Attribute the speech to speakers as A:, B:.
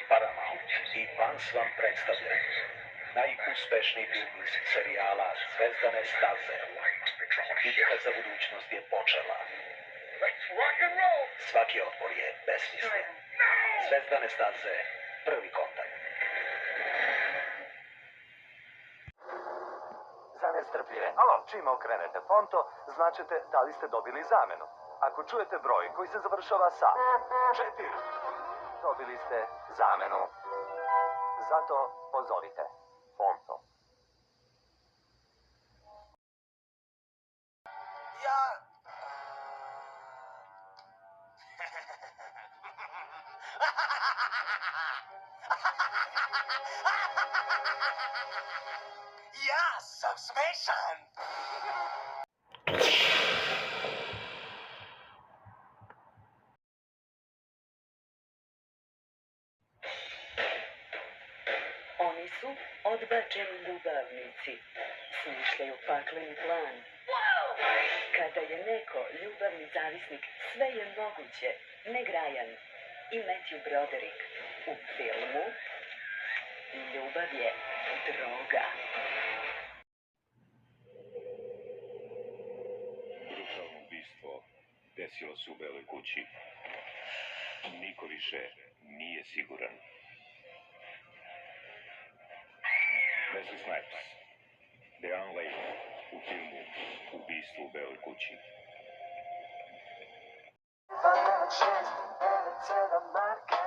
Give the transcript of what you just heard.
A: Paramount i Vans vam predstavljaju najuspešniji film iz serijala Zvezdane staze. Bitka za budućnost je počela. Svaki otpor je besmislen. Zvezdane staze, prvi kontakt.
B: Za nestrpljive. Alo, čim okrenete fonto, značite da li ste dobili zamenu. Ako čujete broj koji se završava sa 4, dobili ste zamenu. Zato pozovite fonto.
C: Ja sam smešan!
D: Oni su odbačeni ljubavnici. Smišljaju pakleni plan. Kada je neko ljubavni zavisnik, sve je moguće. Meg Ryan i Matthew Broderick u filmu Ljubav je droga.
E: Brutalno ubistvo desilo se u Beloj kući. Niko više nije siguran. Wesley Snipes, Diane Lane u filmu Ubistvo u Beloj kući.
B: Market.